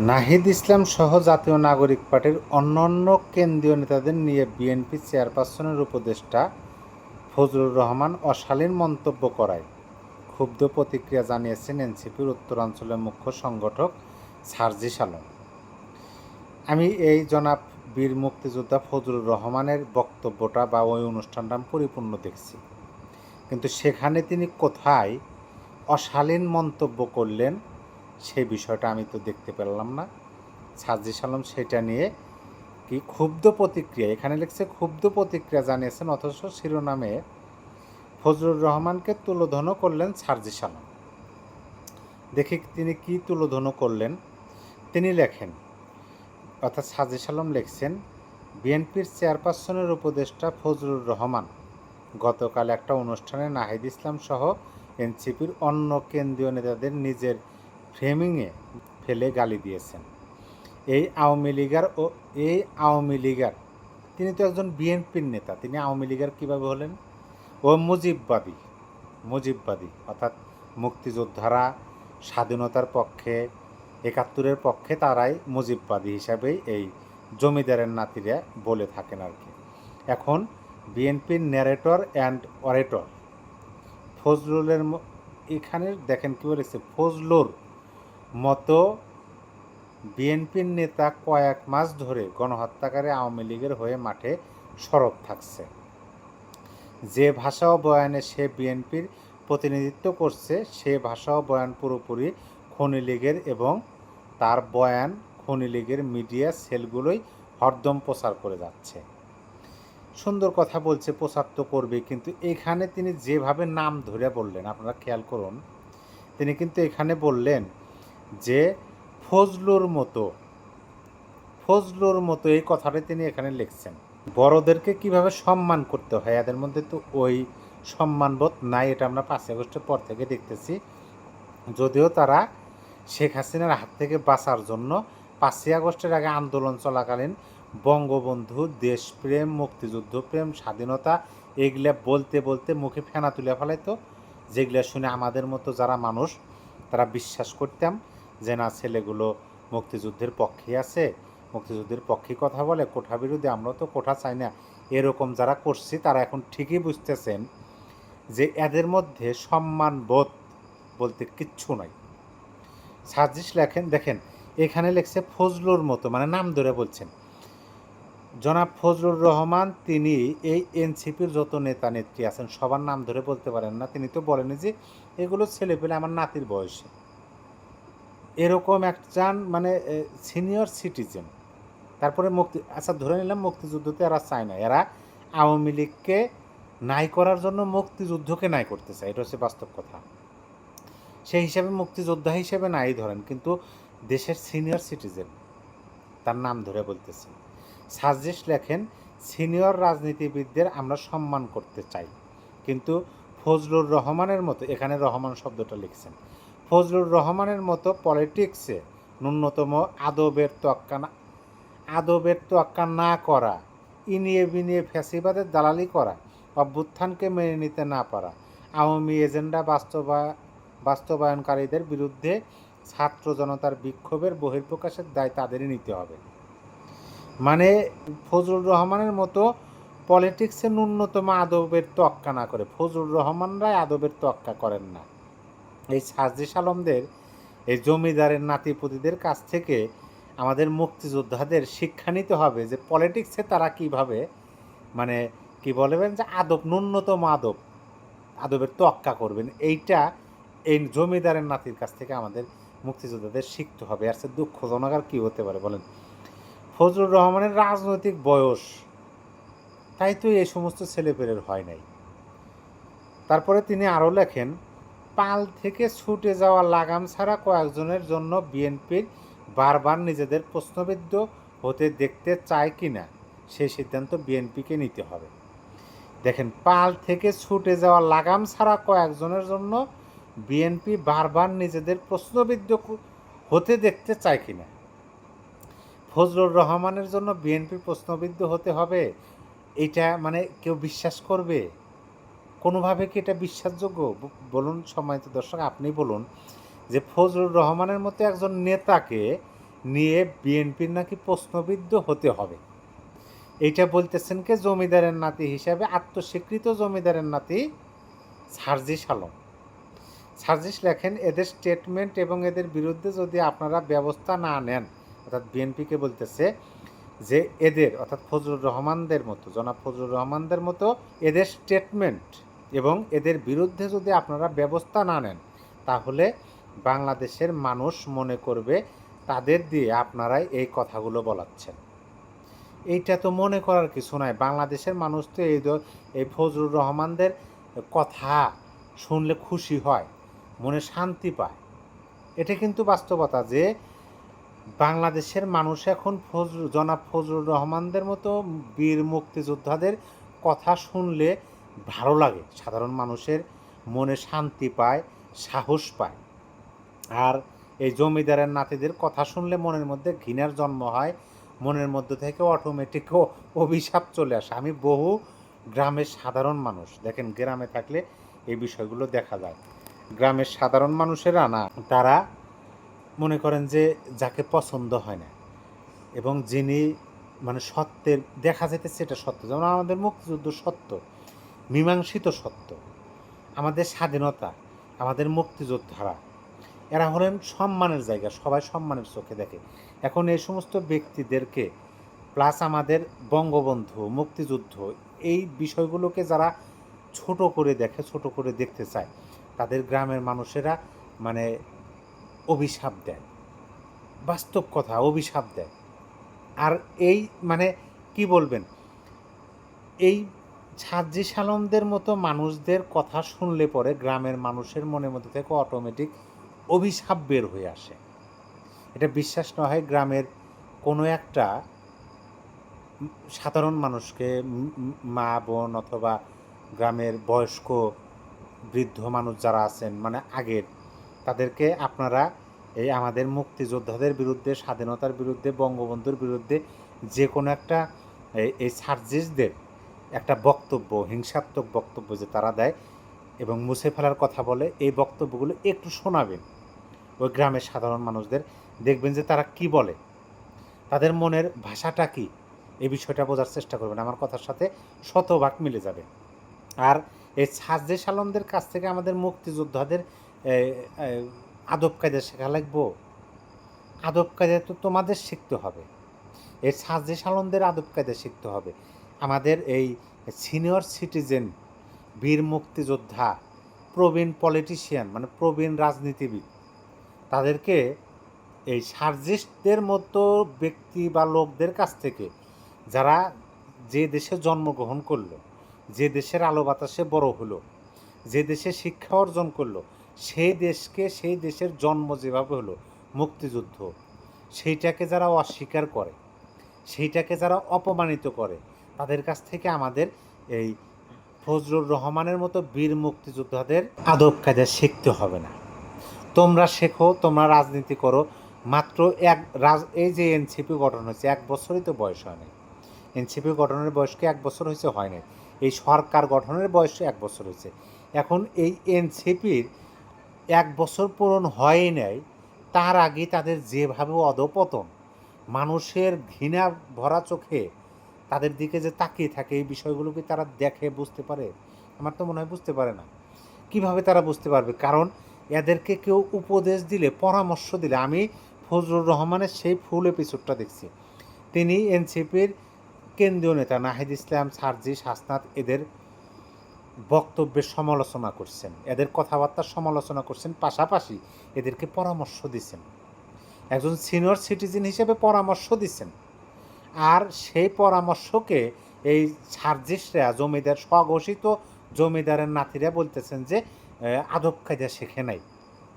নাহিদ ইসলাম সহ জাতীয় নাগরিক পার্টির অন্যান্য কেন্দ্রীয় নেতাদের নিয়ে বিএনপি চেয়ারপারসনের উপদেষ্টা ফজলুর রহমান অশালীন মন্তব্য করায় ক্ষুব্ধ প্রতিক্রিয়া জানিয়েছেন এনসিপির উত্তরাঞ্চলের মুখ্য সংগঠক সার্জিস আলম। আমি এই জনাব বীর মুক্তিযোদ্ধা ফজলুর রহমানের বক্তব্যটা বা ওই অনুষ্ঠানটা আমি পরিপূর্ণ দেখছি, কিন্তু সেখানে তিনি কোথায় অশালীন মন্তব্য করলেন সেই বিষয়টা আমি তো দেখতে পেলাম না। সার্জিস আলম সেটা নিয়ে কি ক্ষুব্ধ প্রতিক্রিয়া, এখানে লিখছে ক্ষুব্ধ প্রতিক্রিয়া জানিয়েছেন, অথচ শিরোনামে ফজলুর রহমানকে তুলোধনো করলেন সার্জিস আলম। দেখি তিনি কি তুলোধনো করলেন। তিনি লেখেন, অর্থাৎ সার্জিস আলম লিখছেন, বিএনপির চেয়ারপারসনের উপদেষ্টা ফজলুর রহমান গতকাল একটা অনুষ্ঠানে নাহিদ ইসলাম সহ এনসিপির অন্য কেন্দ্রীয় নেতাদের নিজের ফ্রেমিংয়ে ফেলে গালি দিয়েছেন। এই আওয়ামী লীগার তিনি তো একজন বিএনপির নেতা, তিনি আওয়ামী লীগার কীভাবে হলেন? ও মুজিববাদী অর্থাৎ মুক্তিযোদ্ধারা স্বাধীনতার পক্ষে, ৭১-এর পক্ষে তারাই মুজিববাদী হিসাবেই এই জমিদারের নাতিরা বলে থাকেন আর কি। এখন বিএনপির ন্যারেটর অ্যান্ড অরেটর ফজলুলের এখানে দেখেন কী বলেছে, ফজলুর মতো বিএনপির নেতা কয়েক মাস ধরে গণহত্যাকারী আওয়ামী লীগের হয়ে মাঠে সরব থাকছে। যে ভাষা ও বয়ানে সে বিএনপির প্রতিনিধিত্ব করছে সে ভাষা ও বয়ান পুরোপুরি খনি লীগের, এবং তার বয়ান খনি লীগের মিডিয়া সেলগুলোই হরদম প্রচার করে যাচ্ছে। সুন্দর কথা বলছে, প্রচার তো করবে, কিন্তু এখানে তিনি যেভাবে নাম ধরে বললেন, আপনারা খেয়াল করুন, তিনি কিন্তু এখানে বললেন যে ফজলুর মতো এই কথাটা তিনি এখানে লিখছেন। বড়দেরকে কিভাবে সম্মান করতে হয় এদের মধ্যে তো ওই সম্মানবোধ নাই, এটা আমরা ৫ই আগস্টের পর থেকে দেখতেছি। যদিও তারা শেখ হাসিনার হাত থেকে বাঁচার জন্য ৫ই আগস্টের আগে আন্দোলন চলাকালীন বঙ্গবন্ধু, দেশপ্রেম, মুক্তিযুদ্ধপ্রেম, স্বাধীনতা এগুলা বলতে বলতে মুখে ফেনা তুলে ফেলাইতো, যেগুলো শুনে আমাদের মতো যারা মানুষ তারা বিশ্বাস করতাম যে না, ছেলেগুলো মুক্তিযুদ্ধের পক্ষে আছে, মুক্তিযুদ্ধের পক্ষে কথা বলে, কোঠা বিরোধী, আমরা তো কোঠা চাই না, এরকম যারা করছি তারা এখন ঠিকই বুঝতেছেন যে এদের মধ্যে সম্মানবোধ বলতে কিচ্ছু নাই। সার্জিস লেখেন, দেখেন এখানে লেখছে ফজলুর মতো, মানে নাম ধরে বলছেন জনাব ফজলুর রহমান। তিনি এই এনসিপির যত নেতা নেত্রী আছেন সবার নাম ধরে বলতে পারেন না, তিনি তো বলেন যে এগুলো ছেলেপেলে আমার নাতির বয়সে, এরকম একজন মানে সিনিয়র সিটিজেন। তারপরে আচ্ছা ধরে নিলাম মুক্তিযুদ্ধতে এরা চায় না, এরা আওয়ামী লীগকে নাই করার জন্য মুক্তিযুদ্ধকে নাই করতে চায়, এটা হচ্ছে বাস্তব কথা। সেই হিসাবে মুক্তিযোদ্ধা হিসেবে নাই ধরেন, কিন্তু দেশের সিনিয়র সিটিজেন, তার নাম ধরে বলতেছে। সার্জিস লেখেন, সিনিয়র রাজনীতিবিদদের আমরা সম্মান করতে চাই, কিন্তু ফজলুর রহমানের মতো, এখানে রহমান শব্দটা লিখছেন, ফজলুর রহমানের মতো পলিটিক্সে ন্যূনতম আদবের তোয়াক্কা না করা, ইনিয়ে বিনিয়ে ফ্যাসিবাদের দালালি করা, অভ্যুত্থানকে মেনে নিতে না পারা, আওয়ামী এজেন্ডা বাস্তবায়নকারীদের বিরুদ্ধে ছাত্র জনতার বিক্ষোভের বহিঃপ্রকাশের দায় তাদেরই নিতে হবে। মানে ফজলুর রহমানের মতো পলিটিক্সে ন্যূনতম আদবের তোয়াক্কা না করে, ফজলুর রহমানরাই আদবের তোয়াক্কা করেন না। এই সার্জিস আলমদের, এই জমিদারের নাতিপুতিদের কাছ থেকে আমাদের মুক্তিযোদ্ধাদের শিক্ষা নিতে হবে যে পলিটিক্সে তারা কিভাবে মানে কি বলবেন যে ন্যূনতম আদবের তোয়াক্কা করবেন, এইটা এই জমিদারের নাতির কাছ থেকে আমাদের মুক্তিযোদ্ধাদের শিখতে হবে। আর সে দুঃখজনক আর কী হতে পারে বলেন? ফজলুর রহমানের রাজনৈতিক বয়স, তাই তো এই সমস্ত ছেলেপেলের হয় নাই। তারপরে তিনি আরও লেখেন, পাল থেকে ছুটে যাওয়া লাগাম ছাড়া কয়েকজনের জন্য বিএনপির বারবার নিজেদের প্রশ্নবিদ্ধ হতে দেখতে চায় কি না সেই সিদ্ধান্ত বিএনপিকে নিতে হবে। দেখেন, পাল থেকে ছুটে যাওয়া লাগাম ছাড়া কয়েকজনের জন্য বিএনপি বারবার নিজেদের প্রশ্নবিদ্ধ হতে দেখতে চায় কি না। ফজলুর রহমানের জন্য বিএনপি প্রশ্নবিদ্ধ হতে হবে, এটা মানে কেউ বিশ্বাস করবে? কোনোভাবে কি এটা বিশ্বাসযোগ্য? বলুন সম্মানিত দর্শক, আপনি বলুন যে ফজলুর রহমানের মতো একজন নেতাকে নিয়ে বিএনপির নাকি প্রশ্নবিদ্ধ হতে হবে। এইটা বলতেছেন কে? জমিদারের নাতি হিসাবে আত্মস্বীকৃত জমিদারের নাতি সার্জিস আলম। সার্জিস লেখেন, এদের স্টেটমেন্ট এবং এদের বিরুদ্ধে যদি আপনারা ব্যবস্থা না নেন, অর্থাৎ বিএনপিকে বলতেছে যে এদের, অর্থাৎ ফজলুর রহমানদের মতো, জনাব ফজলুর রহমানদের মতো এদের স্টেটমেন্ট এবং এদের বিরুদ্ধে যদি আপনারা ব্যবস্থা না নেন, তাহলে বাংলাদেশের মানুষ মনে করবে তাদের দিয়ে আপনারাই এই কথাগুলো বলাচ্ছেন। এইটা তো মনে করার কিছু নাই। বাংলাদেশের মানুষ তো এই ফজলুর রহমানদের কথা শুনলে খুশি হয়, মনে শান্তি পায়। এটা কিন্তু বাস্তবতা যে বাংলাদেশের মানুষ এখন জনাব ফজলুর রহমানদের মতো বীর মুক্তিযোদ্ধাদের কথা শুনলে ভালো লাগে, সাধারণ মানুষের মনে শান্তি পায়, সাহস পায়। আর এই জমিদারের নাতিদের কথা শুনলে মনের মধ্যে ঘৃণার জন্ম হয়, মনের মধ্যে থেকে অটোমেটিক অভিশাপ চলে আসে। আমি বহু গ্রামের সাধারণ মানুষ, দেখেন গ্রামে থাকলে এই বিষয়গুলো দেখা যায়। গ্রামের সাধারণ মানুষেরা না, তারা মনে করেন যে যাকে পছন্দ হয় না এবং যিনি মানে সত্যের দেখা যেতেছে এটা সত্য, যেমন আমাদের মুক্তিযুদ্ধ সত্য, মীমাংসিত সত্য, আমাদের স্বাধীনতা, আমাদের মুক্তিযোদ্ধারা, এরা হলেন সম্মানের জায়গা, সবাই সম্মানের চোখে দেখে। এখন এই সমস্ত ব্যক্তিদেরকে প্লাস আমাদের বঙ্গবন্ধু, মুক্তিযুদ্ধ, এই বিষয়গুলোকে যারা ছোট করে দেখে, ছোট করে দেখতে চায়, তাদের গ্রামের মানুষেরা মানে অভিশাপ দেয়, বাস্তব কথা, অভিশাপ দেয়। আর এই মানে কি বলবেন, এই সার্জিস আলমদের মতো মানুষদের কথা শুনলে পরে গ্রামের মানুষের মনের মধ্যে থেকে অটোমেটিক অভিশাপ বের হয়ে আসে। এটা বিশ্বাস না হয় গ্রামের কোনো একটা সাধারণ মানুষকে, মা বোন অথবা গ্রামের বয়স্ক বৃদ্ধ মানুষ যারা আছেন মানে আগের, তাদেরকে আপনারা এই আমাদের মুক্তিযোদ্ধাদের বিরুদ্ধে, স্বাধীনতার বিরুদ্ধে, বঙ্গবন্ধুর বিরুদ্ধে যে কোনো একটা এই সার্জিসদের একটা বক্তব্য, হিংসাত্মক বক্তব্য যে তারা দেয় এবং মুছে ফেলার কথা বলে, এই বক্তব্যগুলো একটু শোনাবেন ওই গ্রামের সাধারণ মানুষদের, দেখবেন যে তারা কি বলে, তাদের মনের ভাষাটা কি, এই বিষয়টা বোঝার চেষ্টা করবেন। আমার কথার সাথে শতভাগ মিলে যাবে। আর এই সার্জিস আলমদের কাছ থেকে আমাদের মুক্তিযোদ্ধাদের আদব কায়দা শেখা লাগবো। আদব কায়দা তো তোমাদের শিখতে হবে, এই সার্জিস আলমদের আদব কায়দা শিখতে হবে। আমাদের এই সিনিয়র সিটিজেন, বীর মুক্তিযোদ্ধা, প্রবীণ পলিটিশিয়ান মানে প্রবীণ রাজনীতিবিদ, তাদেরকে এই সার্জিস্টদের মতো ব্যক্তি বা লোকদের কাছ থেকে, যারা যে দেশে জন্মগ্রহণ করলো, যে দেশের আলো বাতাসে বড় হলো, যে দেশে শিক্ষা অর্জন করলো, সেই দেশকে, সেই দেশের জন্ম যেভাবে হলো মুক্তিযুদ্ধ, সেইটাকে যারা অস্বীকার করে, সেইটাকে যারা অপমানিত করে, তাদের কাছ থেকে আমাদের এই ফজলুর রহমানের মতো বীর মুক্তিযোদ্ধাদের আদব কায়দা শিখতে হবে না। তোমরা শেখো, তোমরা রাজনীতি করো, মাত্র এই যে এনসিপি গঠন হয়েছে 1 বছরই তো বয়স হয় নাই। এনসিপি গঠনের বয়স কি 1 বছর হয়েছে? হয় নাই। এই সরকার গঠনের বয়স 1 বছর হয়েছে। এখন এই এনসিপির 1 বছর পূরণ হয়ই নাই, তার আগে তাদের যেভাবে অধপতন, মানুষের ঘৃণা ভরা চোখে তাদের দিকে যে তাকিয়ে থাকে, এই বিষয়গুলো কি তারা দেখে বুঝতে পারে? আমার তো মনে হয় বুঝতে পারে না। কিভাবে তারা বুঝতে পারবে? কারণ এদেরকে কেউ উপদেশ দিলে, পরামর্শ দিলে, আমি ফজলুর রহমানের সেই ফুল এপিসোডটা দেখছি। তিনি এনসিপির কেন্দ্রীয় নেতা নাহিদ ইসলাম, সার্জিস, হাসনাত এদের বক্তব্যের সমালোচনা করছেন, এদের কথাবার্তার সমালোচনা করছেন, পাশাপাশি এদেরকে পরামর্শ দিচ্ছেন, একজন সিনিয়র সিটিজেন হিসেবে পরামর্শ দিচ্ছেন। আর সেই পরামর্শকে এই সার্জিসরা, জমিদার, স্বঘোষিত জমিদারের নাতিরা বলতেছেন যে আদব কায়দা শেখে নাই,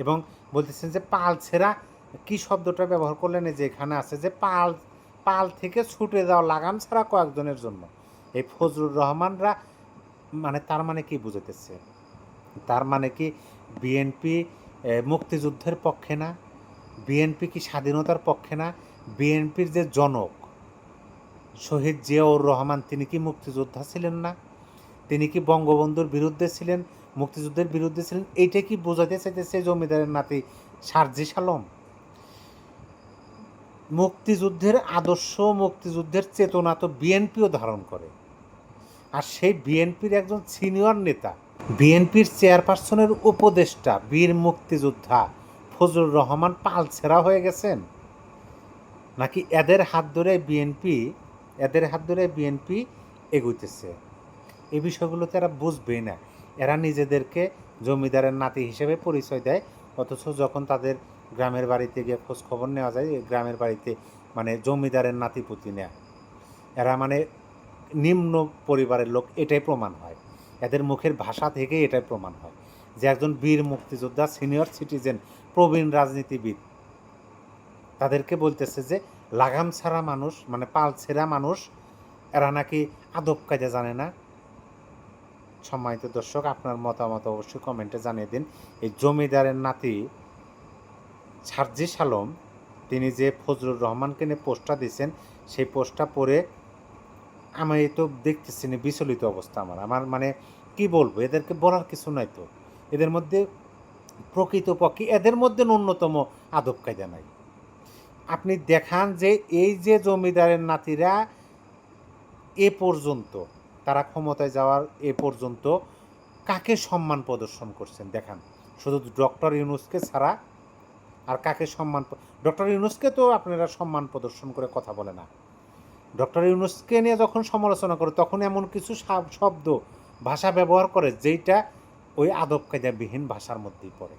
এবং বলতেছেন যে পাল ছেঁড়া, কী শব্দটা ব্যবহার করলেন, যে এখানে আছে যে পাল থেকে ছুটে যাওয়া লাগাম ছাড়া কয়েকজনের জন্য এই ফজলুর রহমানরা, মানে তার মানে কি বুঝাইতেছে? তার মানে কি বিএনপি মুক্তিযুদ্ধের পক্ষে না? বিএনপি কি স্বাধীনতার পক্ষে না? বিএনপির যে জনক শহীদ জিয়াউর রহমান, তিনি কি মুক্তিযোদ্ধা ছিলেন না? তিনি কি বঙ্গবন্ধুর বিরুদ্ধে ছিলেন, মুক্তিযুদ্ধের বিরুদ্ধে ছিলেন? এইটা কি বোঝাতে চাইতেছে জমিদারের নাতি সার্জিস আলম? মুক্তিযুদ্ধের আদর্শ, মুক্তিযুদ্ধের চেতনা তো বিএনপিও ধারণ করে। আর সেই বিএনপির একজন সিনিয়র নেতা, বিএনপির চেয়ারপারসনের উপদেষ্টা, বীর মুক্তিযোদ্ধা ফজলুর রহমান পালছেরা হয়ে গেছেন, নাকি এদের হাত ধরে বিএনপি এগুইতেছে? এই বিষয়গুলো তো এরা বুঝবেই না। এরা নিজেদেরকে জমিদারের নাতি হিসেবে পরিচয় দেয়, অথচ যখন তাদের গ্রামের বাড়িতে গিয়ে খোঁজ খবর নেওয়া যায়, গ্রামের বাড়িতে মানে জমিদারের নাতিপুতি নেয়। এরা মানে নিম্ন পরিবারের লোক, এটাই প্রমাণ হয়। এদের মুখের ভাষা থেকে এটাই প্রমাণ হয় যে একজন বীর মুক্তিযোদ্ধা, সিনিয়র সিটিজেন, প্রবীণ রাজনীতিবিদ, তাদেরকে বলতেছে যে লাগাম ছাড়া মানুষ, মানে পাল ছেঁড়া মানুষ, এরা নাকি আদব কায়দা জানে না। সম্মানিত দর্শক, আপনার মতামত অবশ্যই কমেন্টে জানিয়ে দিন। এই জমিদারের নাতি সার্জিস আলম, তিনি যে ফজলুর রহমানকে নিয়ে পোস্টটা দিয়েছেন, সেই পোস্টটা পড়ে আমি তো দেখতেছি না, বিচলিত অবস্থা আমার মানে কি বলবো, এদেরকে বলার কিছু নাই তো। এদের মধ্যে প্রকৃতপক্ষে এদের মধ্যে ন্যূনতম আদব কায়দা নাই। আপনি দেখান যে এই যে জমিদারের নাতিরা এ পর্যন্ত, তারা ক্ষমতায় যাওয়ার এ পর্যন্ত কাকে সম্মান প্রদর্শন করছেন দেখান। শুধু ডক্টর ইউনূসকে ছাড়া আর কাকে সম্মান? ডক্টর ইউনূসকে তো আপনারা সম্মান প্রদর্শন করে কথা বলে না। ডক্টর ইউনূসকে নিয়ে যখন সমালোচনা করে তখন এমন কিছু শব্দ, ভাষা ব্যবহার করে যেইটা ওই আদব কায়দাবিহীন ভাষার মধ্যেই পড়ে।